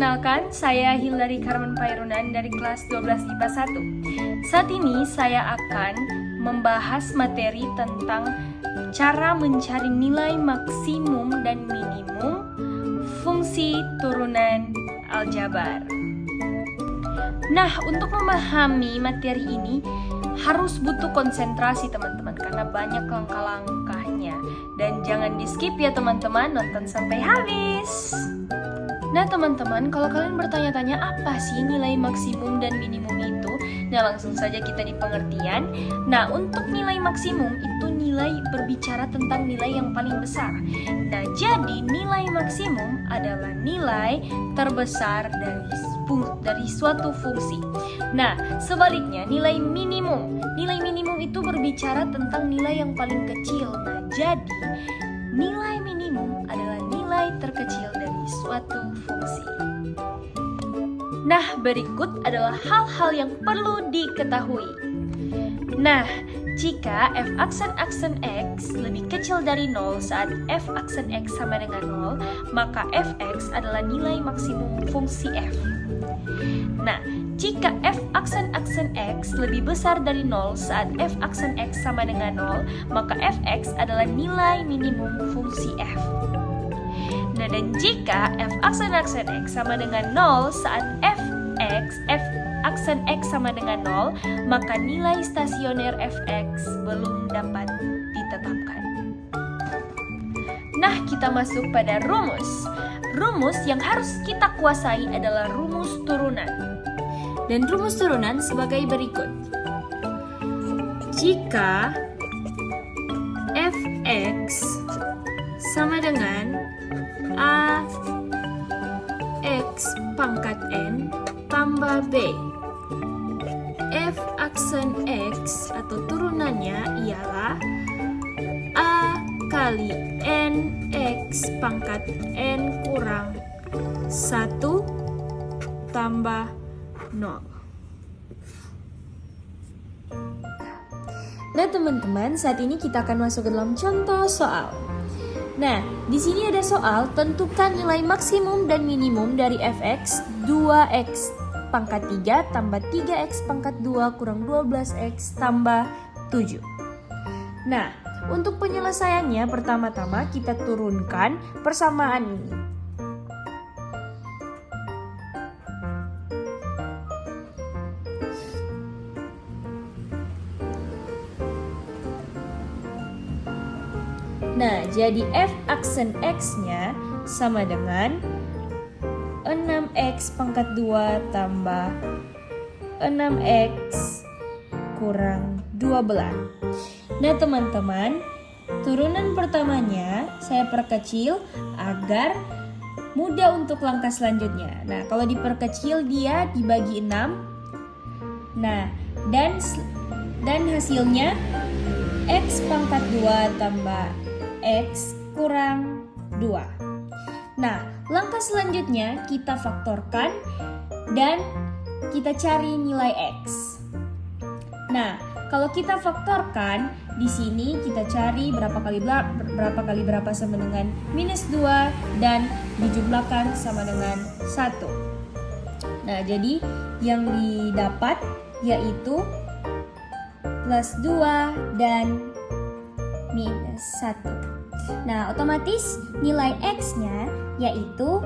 Perkenalkan, saya Hildari Carmen Pairunan dari kelas 12 IPA 1. Saat ini saya akan membahas materi tentang cara mencari nilai maksimum dan minimum fungsi turunan aljabar. Nah, untuk memahami materi ini harus butuh konsentrasi teman-teman karena banyak langkah-langkahnya. Dan jangan di-skip ya teman-teman, nonton sampai habis. Nah teman-teman, kalau kalian bertanya-tanya apa sih nilai maksimum dan minimum itu? Nah langsung saja kita di pengertian. Nah untuk nilai maksimum itu nilai berbicara tentang nilai yang paling besar. Nah jadi nilai maksimum adalah nilai terbesar dari suatu fungsi. Nah sebaliknya nilai minimum itu berbicara tentang nilai yang paling kecil. Nah jadi nilai minimum adalah nilai terkecil dari suatu fungsi. Nah, berikut adalah hal-hal yang perlu diketahui. Nah, jika f aksen x lebih kecil dari 0 saat f aksen x sama dengan 0, maka fx adalah nilai maksimum fungsi f. Nah, jika f aksen x lebih besar dari 0 saat f aksen x sama dengan 0, maka fx adalah nilai minimum fungsi f. Nah, dan jika f aksen x sama dengan 0 saat f aksen x sama dengan 0, maka nilai stasioner fx belum dapat ditetapkan. Nah, kita masuk pada rumus. Rumus yang harus kita kuasai adalah rumus turunan. Dan rumus turunan sebagai berikut. Jika fx sama dengan a x pangkat n tambah b, f aksen x atau turunannya ialah a kali n x pangkat n kurang 1 tambah 0. Nah teman-teman, saat ini kita akan masuk ke dalam contoh soal. Nah, di sini ada soal tentukan nilai maksimum dan minimum dari fx 2x pangkat 3 tambah 3x pangkat 2 kurang 12x tambah 7. Nah, untuk penyelesaiannya pertama-tama kita turunkan persamaan ini. Nah, jadi f aksen x-nya sama dengan 6x pangkat 2 tambah 6x kurang 12. Nah teman-teman, turunan pertamanya saya perkecil agar mudah untuk langkah selanjutnya. Nah kalau diperkecil dia dibagi 6. Nah dan hasilnya x pangkat 2 tambah x kurang 2. Nah, langkah selanjutnya kita faktorkan dan kita cari nilai x. Nah, kalau kita faktorkan, di sini kita cari berapa kali berapa sama dengan minus 2 dan dijumlahkan sama dengan 1. Nah, jadi yang didapat yaitu plus 2 dan minus 1. Nah, otomatis nilai x-nya yaitu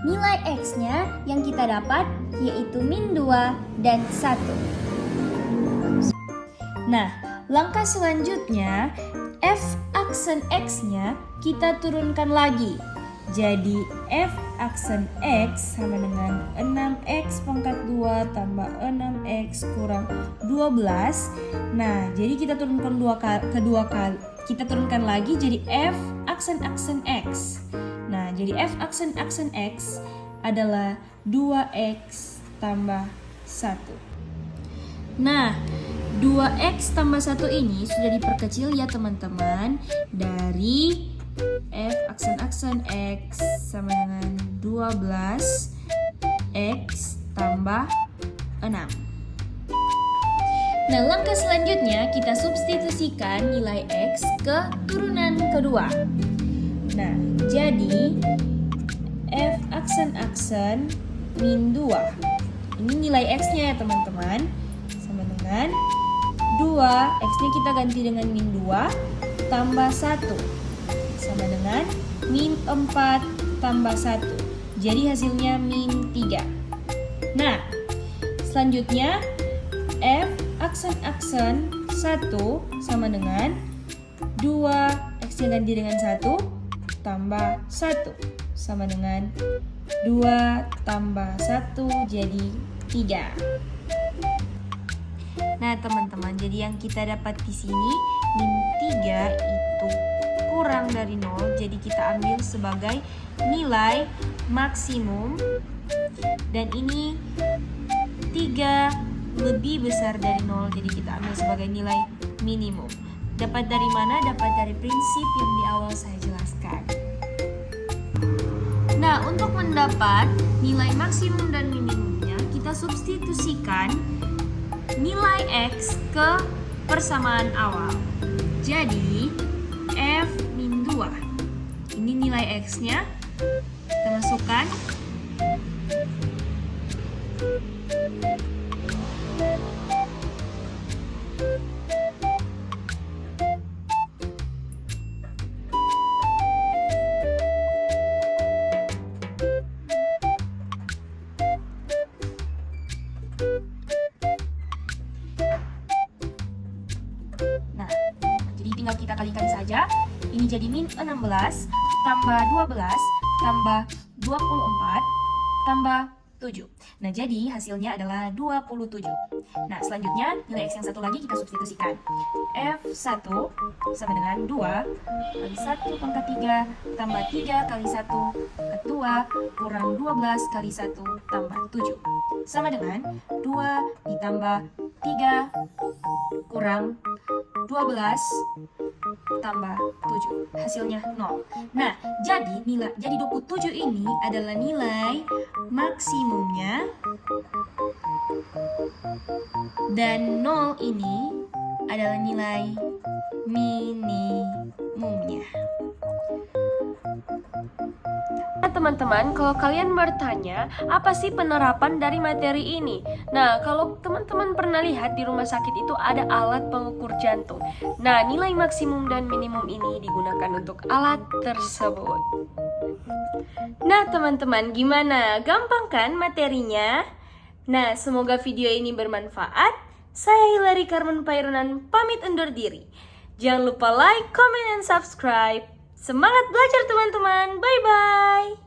nilai x-nya yang kita dapat yaitu min 2 dan 1. Nah, langkah selanjutnya f aksen x-nya kita turunkan lagi. Jadi f aksen x sama dengan 6x pangkat 2 tambah 6x kurang 12. Nah, jadi kita turunkan kedua kali. Kita turunkan lagi jadi f aksen x. Nah, jadi f aksen x adalah 2x tambah 1. Nah, 2x tambah 1 ini sudah diperkecil ya teman-teman. Dari f aksen x sama dengan 12x tambah 6. Nah, langkah selanjutnya kita substitusikan nilai X ke turunan kedua. Nah, jadi F aksen min 2. Ini nilai X-nya ya teman-teman. Sama dengan 2, X-nya kita ganti dengan min 2 tambah 1. Sama dengan min 4 tambah 1. Jadi hasilnya min 3. Nah, selanjutnya F aksen 1 sama dengan 2, X-nya ganti dengan 1 tambah 1 sama dengan 2 tambah 1 jadi 3. Nah teman-teman, jadi yang kita dapat di sini min 3 itu kurang dari 0, jadi kita ambil sebagai nilai maksimum. Dan ini 3 lebih besar dari 0, jadi kita ambil sebagai nilai minimum. Dapat dari mana? Dapat dari prinsip yang di awal saya jelaskan. Nah, untuk mendapat nilai maksimum dan minimumnya, kita substitusikan nilai X ke persamaan awal. Jadi, F min 2. Ini nilai X-nya. Kita masukkan. Nah, jadi tinggal kita kalikan saja. Ini jadi min 16 tambah 12 tambah 24 tambah 7. Nah, jadi hasilnya adalah 27. Nah, selanjutnya nilai X yang satu lagi kita substitusikan. F1 sama dengan 2 kali 1 pangkat 3 tambah 3 kali 1 pangkat 2 kurang 12 kali 1 tambah 7. Sama dengan 2 ditambah 3 kurang 12 tambah 7. Hasilnya 0. Nah, jadi 27 ini adalah nilai maksimumnya dan 0 ini adalah nilai minimumnya. Teman-teman, kalau kalian bertanya, apa sih penerapan dari materi ini? Nah, kalau teman-teman pernah lihat di rumah sakit itu ada alat pengukur jantung. Nah, nilai maksimum dan minimum ini digunakan untuk alat tersebut. Nah, teman-teman, gimana? Gampang kan materinya? Nah, semoga video ini bermanfaat. Saya Hilary Carmen Pairunan pamit undur diri. Jangan lupa like, comment, and subscribe. Semangat belajar teman-teman. Bye-bye.